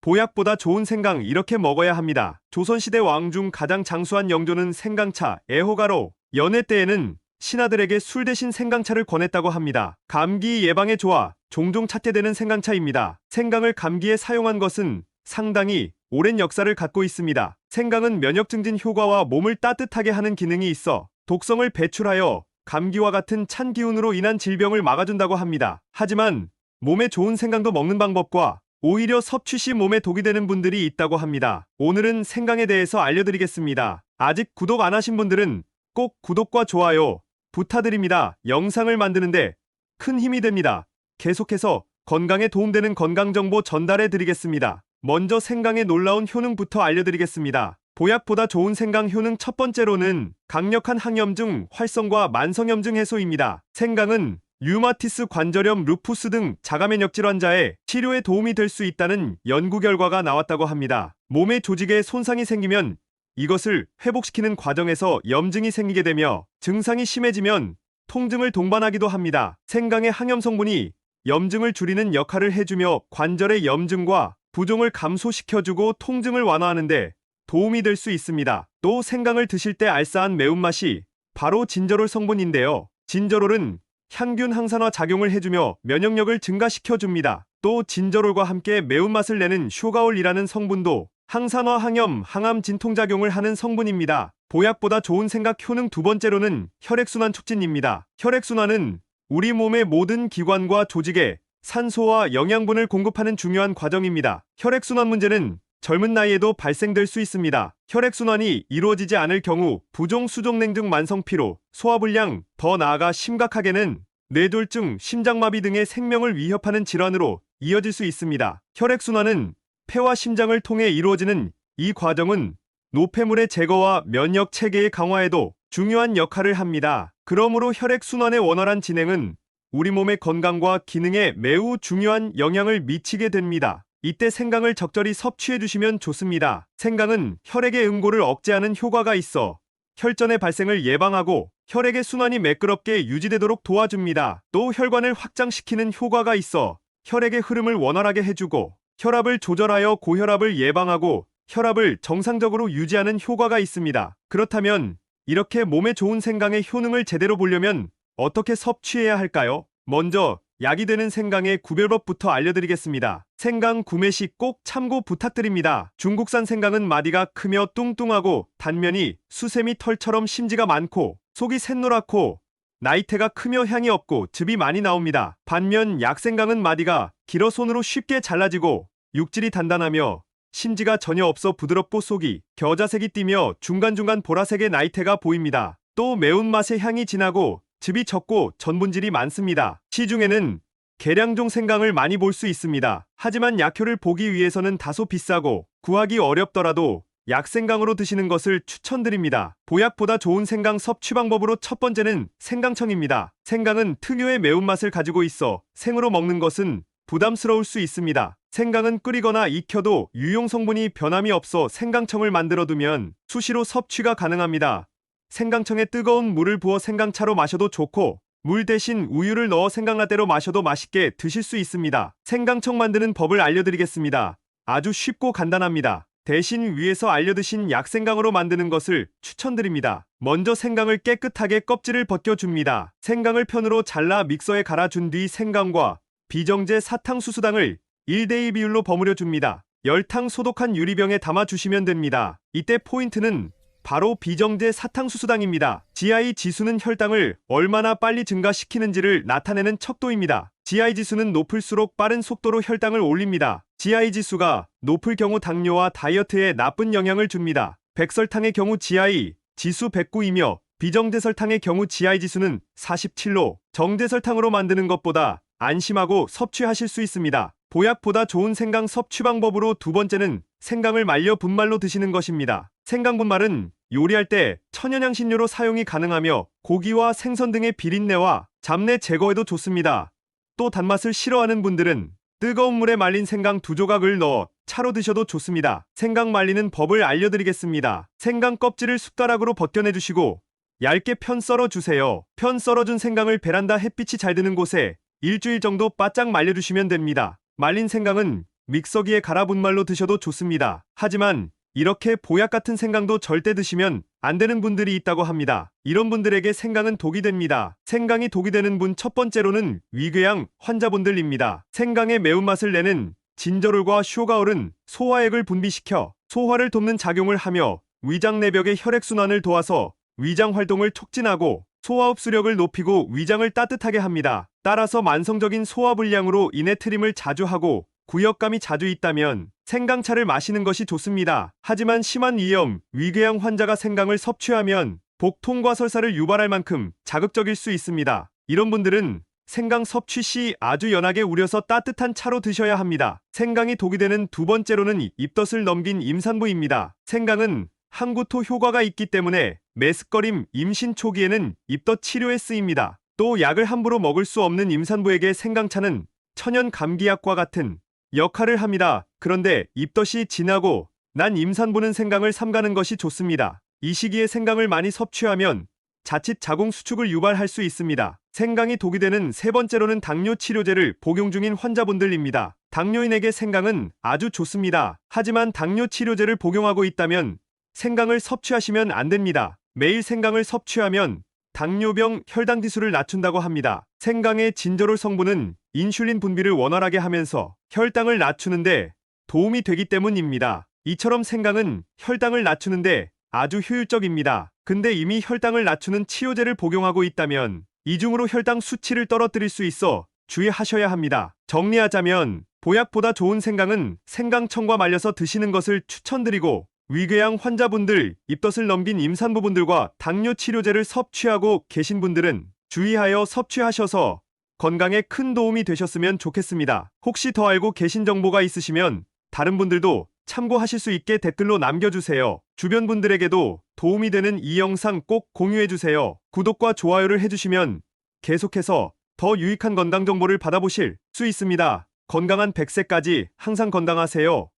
보약보다 좋은 생강 이렇게 먹어야 합니다. 조선시대 왕 중 가장 장수한 영조는 생강차, 애호가로 연회 때에는 신하들에게 술 대신 생강차를 권했다고 합니다. 감기 예방에 좋아 종종 찾게 되는 생강차입니다. 생강을 감기에 사용한 것은 상당히 오랜 역사를 갖고 있습니다. 생강은 면역 증진 효과와 몸을 따뜻하게 하는 기능이 있어 독성을 배출하여 감기와 같은 찬 기운으로 인한 질병을 막아준다고 합니다. 하지만 몸에 좋은 생강도 먹는 방법과 오히려 섭취 시 몸에 독이 되는 분들이 있다고 합니다. 오늘은 생강에 대해서 알려드리겠습니다. 아직 구독 안 하신 분들은 꼭 구독과 좋아요 부탁드립니다. 영상을 만드는데 큰 힘이 됩니다. 계속해서 건강에 도움되는 건강정보 전달해 드리겠습니다. 먼저 생강의 놀라운 효능부터 알려드리겠습니다. 보약보다 좋은 생강 효능 첫 번째로는 강력한 항염증 활성과 만성염증 해소입니다. 생강은 류마티스 관절염, 루푸스 등 자가면역 질환자의 치료에 도움이 될 수 있다는 연구 결과가 나왔다고 합니다. 몸의 조직에 손상이 생기면 이것을 회복시키는 과정에서 염증이 생기게 되며 증상이 심해지면 통증을 동반하기도 합니다. 생강의 항염 성분이 염증을 줄이는 역할을 해주며 관절의 염증과 부종을 감소시켜주고 통증을 완화하는데 도움이 될 수 있습니다. 또 생강을 드실 때 알싸한 매운맛이 바로 진저롤 성분인데요. 진저롤은 향균 항산화 작용을 해주며 면역력을 증가시켜줍니다. 또 진저롤과 함께 매운맛을 내는 슈가올이라는 성분도 항산화, 항염, 항암 진통작용을 하는 성분입니다. 보약보다 좋은 생강 효능 두 번째로는 혈액순환 촉진입니다. 혈액순환은 우리 몸의 모든 기관과 조직에 산소와 영양분을 공급하는 중요한 과정입니다. 혈액순환 문제는 젊은 나이에도 발생될 수 있습니다. 혈액순환이 이루어지지 않을 경우 부종, 수족냉 등 만성피로, 소화불량, 더 나아가 심각하게는 뇌졸중, 심장마비 등의 생명을 위협하는 질환으로 이어질 수 있습니다. 혈액순환은 폐와 심장을 통해 이루어지는 이 과정은 노폐물의 제거와 면역 체계의 강화에도 중요한 역할을 합니다. 그러므로 혈액순환의 원활한 진행은 우리 몸의 건강과 기능에 매우 중요한 영향을 미치게 됩니다. 이때 생강을 적절히 섭취해 주시면 좋습니다. 생강은 혈액의 응고를 억제하는 효과가 있어 혈전의 발생을 예방하고 혈액의 순환이 매끄럽게 유지되도록 도와줍니다. 또 혈관을 확장시키는 효과가 있어 혈액의 흐름을 원활하게 해주고 혈압을 조절하여 고혈압을 예방하고 혈압을 정상적으로 유지하는 효과가 있습니다. 그렇다면 이렇게 몸에 좋은 생강의 효능을 제대로 보려면 어떻게 섭취해야 할까요? 먼저 약이 되는 생강의 구별법부터 알려드리겠습니다. 생강 구매 시 꼭 참고 부탁드립니다. 중국산 생강은 마디가 크며 뚱뚱하고 단면이 수세미 털처럼 심지가 많고 속이 샛노랗고 나이테가 크며 향이 없고 즙이 많이 나옵니다. 반면 약생강은 마디가 길어 손으로 쉽게 잘라지고 육질이 단단하며 심지가 전혀 없어 부드럽고 속이 겨자색이 띠며 중간중간 보라색의 나이테가 보입니다. 또 매운맛의 향이 진하고 즙이 적고 전분질이 많습니다. 시중에는 계량종 생강을 많이 볼 수 있습니다. 하지만 약효를 보기 위해서는 다소 비싸고 구하기 어렵더라도 약생강으로 드시는 것을 추천드립니다. 보약보다 좋은 생강 섭취 방법으로 첫 번째는 생강청입니다. 생강은 특유의 매운맛을 가지고 있어 생으로 먹는 것은 부담스러울 수 있습니다. 생강은 끓이거나 익혀도 유용 성분이 변함이 없어 생강청을 만들어두면 수시로 섭취가 가능합니다. 생강청에 뜨거운 물을 부어 생강차로 마셔도 좋고 물 대신 우유를 넣어 생강라떼로 마셔도 맛있게 드실 수 있습니다. 생강청 만드는 법을 알려드리겠습니다. 아주 쉽고 간단합니다. 대신 위에서 알려드신 약생강으로 만드는 것을 추천드립니다. 먼저 생강을 깨끗하게 껍질을 벗겨줍니다. 생강을 편으로 잘라 믹서에 갈아준 뒤 생강과 비정제 사탕수수당을 1:2 비율로 버무려 줍니다. 열탕 소독한 유리병에 담아주시면 됩니다. 이때 포인트는 바로 비정제 사탕수수당입니다. GI 지수는 혈당을 얼마나 빨리 증가시키는지를 나타내는 척도입니다. GI 지수는 높을수록 빠른 속도로 혈당을 올립니다. GI 지수가 높을 경우 당뇨와 다이어트에 나쁜 영향을 줍니다. 백설탕의 경우 GI 지수 109이며 비정제 설탕의 경우 GI 지수는 47로 정제 설탕으로 만드는 것보다 안심하고 섭취하실 수 있습니다. 보약보다 좋은 생강 섭취 방법으로 두 번째는 생강을 말려 분말로 드시는 것입니다. 생강 분말은 요리할 때 천연향신료로 사용이 가능하며 고기와 생선 등의 비린내와 잡내 제거에도 좋습니다. 또 단맛을 싫어하는 분들은 뜨거운 물에 말린 생강 2조각을 넣어 차로 드셔도 좋습니다. 생강 말리는 법을 알려드리겠습니다. 생강 껍질을 숟가락으로 벗겨내주시고 얇게 편 썰어주세요. 편 썰어준 생강을 베란다 햇빛이 잘 드는 곳에 일주일 정도 바짝 말려주시면 됩니다. 말린 생강은 믹서기에 갈아 분말로 드셔도 좋습니다. 하지만 이렇게 보약 같은 생강도 절대 드시면 안 되는 분들이 있다고 합니다. 이런 분들에게 생강은 독이 됩니다. 생강이 독이 되는 분 첫 번째로는 위궤양 환자분들입니다. 생강의 매운맛을 내는 진저롤과 쇼가올은 소화액을 분비시켜 소화를 돕는 작용을 하며 위장 내벽의 혈액순환을 도와서 위장 활동을 촉진하고 소화 흡수력을 높이고 위장을 따뜻하게 합니다. 따라서 만성적인 소화불량으로 인해 트림을 자주 하고 구역감이 자주 있다면 생강차를 마시는 것이 좋습니다. 하지만 심한 위염, 위궤양 환자가 생강을 섭취하면 복통과 설사를 유발할 만큼 자극적일 수 있습니다. 이런 분들은 생강 섭취 시 아주 연하게 우려서 따뜻한 차로 드셔야 합니다. 생강이 독이 되는 두 번째로는 입덧을 넘긴 임산부입니다. 생강은 항구토 효과가 있기 때문에 메스꺼림 임신 초기에는 입덧 치료에 쓰입니다. 또 약을 함부로 먹을 수 없는 임산부에게 생강차는 천연 감기약과 같은 역할을 합니다. 그런데 입덧이 지나고 난 임산부는 생강을 삼가는 것이 좋습니다. 이 시기에 생강을 많이 섭취하면 자칫 자궁 수축을 유발할 수 있습니다. 생강이 독이 되는 세 번째로는 당뇨 치료제를 복용 중인 환자분들입니다. 당뇨인에게 생강은 아주 좋습니다. 하지만 당뇨 치료제를 복용하고 있다면 생강을 섭취하시면 안 됩니다. 매일 생강을 섭취하면 당뇨병 혈당 지수를 낮춘다고 합니다. 생강의 진저롤 성분은 인슐린 분비를 원활하게 하면서 혈당을 낮추는데 도움이 되기 때문입니다. 이처럼 생강은 혈당을 낮추는데 아주 효율적입니다. 근데 이미 혈당을 낮추는 치료제를 복용하고 있다면 이중으로 혈당 수치를 떨어뜨릴 수 있어 주의하셔야 합니다. 정리하자면 보약보다 좋은 생강은 생강청과 말려서 드시는 것을 추천드리고 위궤양 환자분들, 입덧을 넘긴 임산부분들과 당뇨 치료제를 섭취하고 계신 분들은 주의하여 섭취하셔서 건강에 큰 도움이 되셨으면 좋겠습니다. 혹시 더 알고 계신 정보가 있으시면 다른 분들도 참고하실 수 있게 댓글로 남겨주세요. 주변 분들에게도 도움이 되는 이 영상 꼭 공유해주세요. 구독과 좋아요를 해주시면 계속해서 더 유익한 건강 정보를 받아보실 수 있습니다. 건강한 100세까지 항상 건강하세요.